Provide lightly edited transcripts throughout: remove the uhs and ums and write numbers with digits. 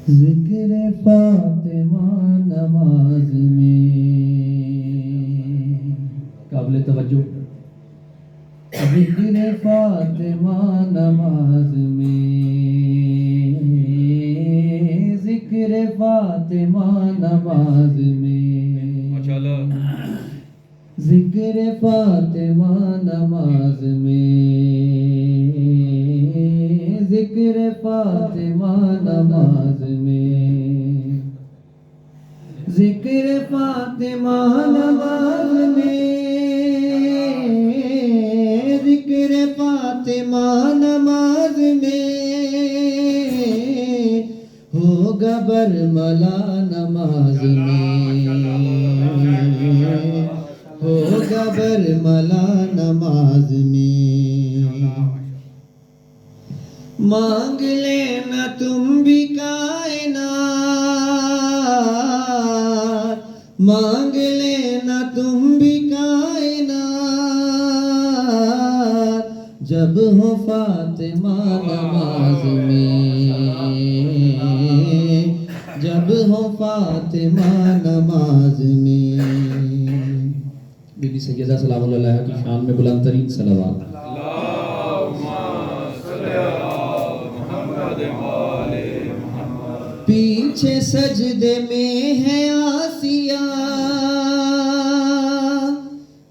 ذکر فاطمہ نماز میں قابل توجہ. ذکر فاطمہ نماز میں، ذکر فاطمہ نماز میں، ذکر فاطمہ نماز میں، ذکر فاطمہ نماز میں، ذکر فاطمہ نماز میں، ذکر فاطمہ نماز میں، ہوگا برملا نماز میں، ہوگا برملا نماز میں. مانگ لینا تم بھی کائنات، مانگ لینا تم بھی کائنات، جب ہو فاطمہ نماز میں، جب ہو فاطمہ نماز میں. بی بی سیدہ سلام اللہ علیہا کی شان میں بلند ترین صلوات. پیچھے سجدے میں ہے آسیہ،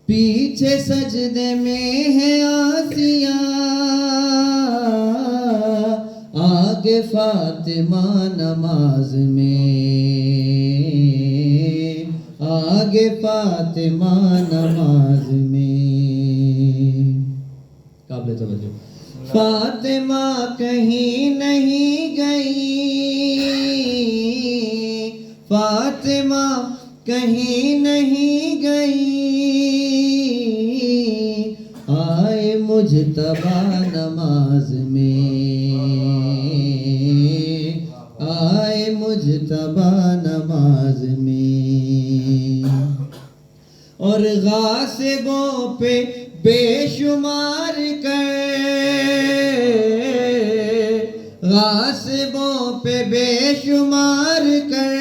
پیچھے سجدے میں ہے آسیہ، آگے فاطمہ نماز میں، آگے فاطمہ نماز میں. قابل توجہ. فاطمہ کہیں نہیں گئی، فاطمہ کہیں نہیں گئی، آئے مجتبیٰ نماز میں، آئے مجتبیٰ نماز میں. اور غاصبوں پہ بے شمار کر، غاصبوں پہ بے شمار کر،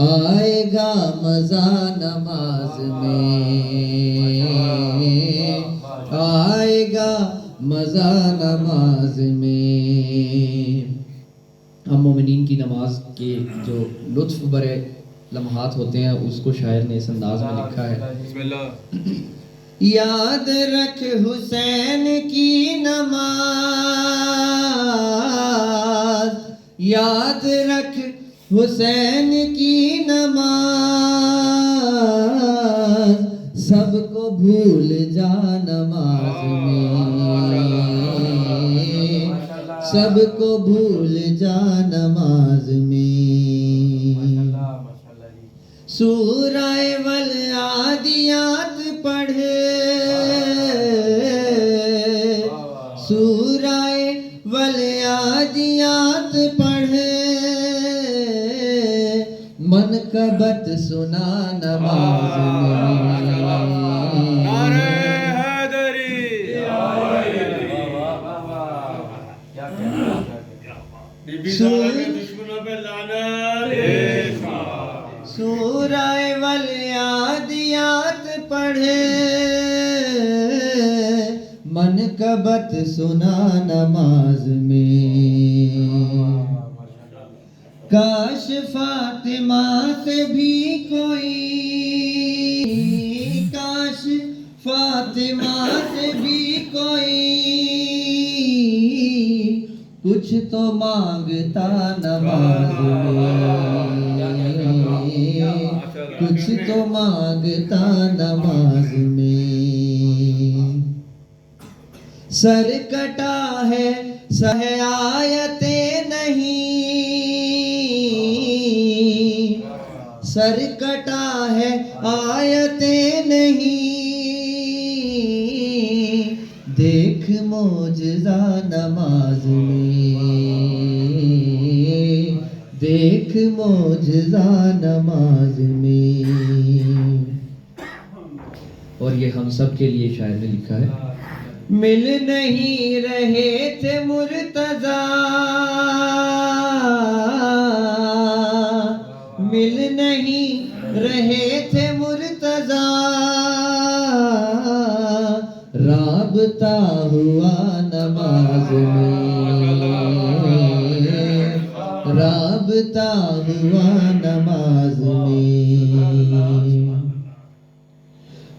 آئے گا مزہ نماز میں، آئے گا مزہ نماز میں. ہم مومنین کی نماز کے جو لطف برے لمحات ہوتے ہیں اس کو شاعر نے اس انداز میں لکھا ہے. بسم اللہ. یاد رکھ حسین کی نماز، یاد رکھ حسین کی نماز، سب کو بھول جا نماز میں، سب کو بھول جا نماز میں. سورہ والعادیات پڑھ، سورہ والعادیات پڑھ، منقبت سنا نماز میں. نعرہ حیدری، دشمنوں پہ لعنت. سورہ والعادیات پڑھے، منقبت سنا نماز میں. کاش فاطمہ سے بھی کوئی، کاش فاطمہ سے بھی کوئی کچھ تو مانگتا نماز میں، کچھ تو مانگتا نماز میں. سر کٹا ہے سہ آیتیں نہیں، سر کٹا ہے آیتیں نہیں، دیکھ معجزہ نماز میں، دیکھ معجزہ نماز میں. اور یہ ہم سب کے لیے شاعر نے لکھا ہے. مل نہیں رہے تھے مرتضیٰ، مل نہیں رہے تھے مرتضیٰ، رابطہ ہوا نماز میں، رابطہ ہوا نماز میں،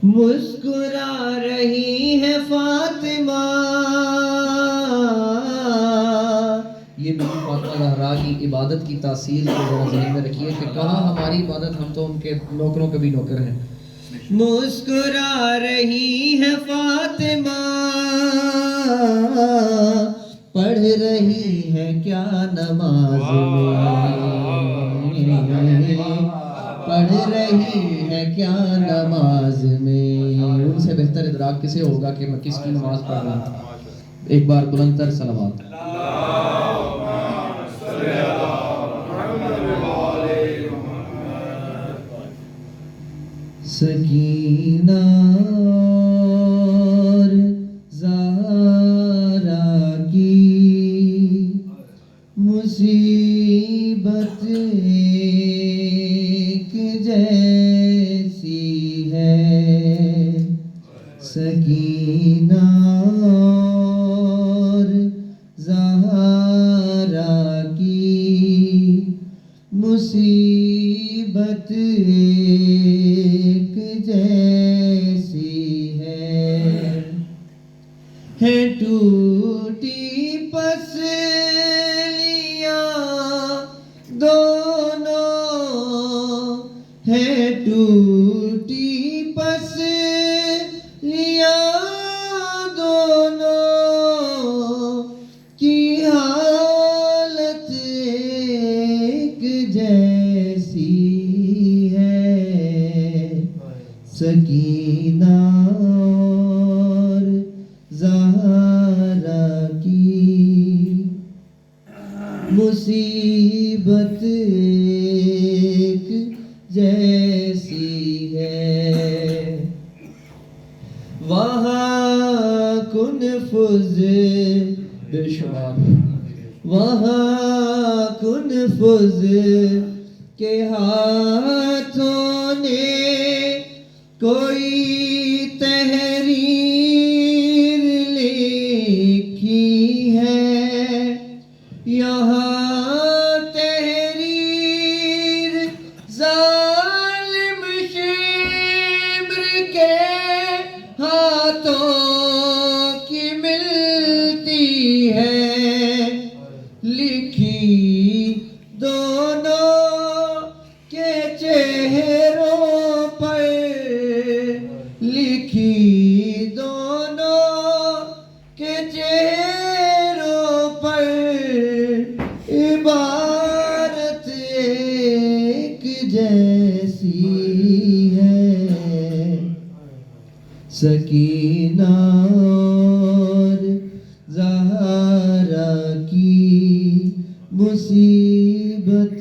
مسکرا رہی ہے فاطمہ، یہ بھی فاطمہ زہرا کی عبادت کی تاثیر کو ذرا ذہن میں رکھیے کہ کہاں ہماری عبادت، ہم تو ان کے نوکروں کے بھی نوکر ہیں. مسکرا رہی ہے فاطمہ، پڑھ رہی ہے کیا نماز میں، پڑھ رہی ہے کیا نماز میں. ان سے بہتر ادراک کسے ہوگا کہ میں کس کی نماز پڑھ رہا ہوں. ایک بار بلند تر صلوات. سکینہ اور زہرا کی مصیبت ایک جیسی ہے، سکینہ اور زہرا کی مصیبت ایک جیسی ہے ٹوٹی پسلیاں دونوں، ہے ٹوٹی پسلیاں دونوں کی حالت ایک جیسی ہے، سکینہ اور زہرا کی مصیبت ایک جیسی ہے. وہاں کن فض بے شمار، وہاں کن فض کے ہاتھوں نے کوئی تحریر لکھی ہے، یہاں تحریر ظالم شبر کے ہاتھوں کی ملتی ہے، لکھی دونوں کے چہروں پر، لکھی دونوں کے چہروں پر، عبارت ایک جیسی ہے، سکینہ اور زہرا کی مصیبت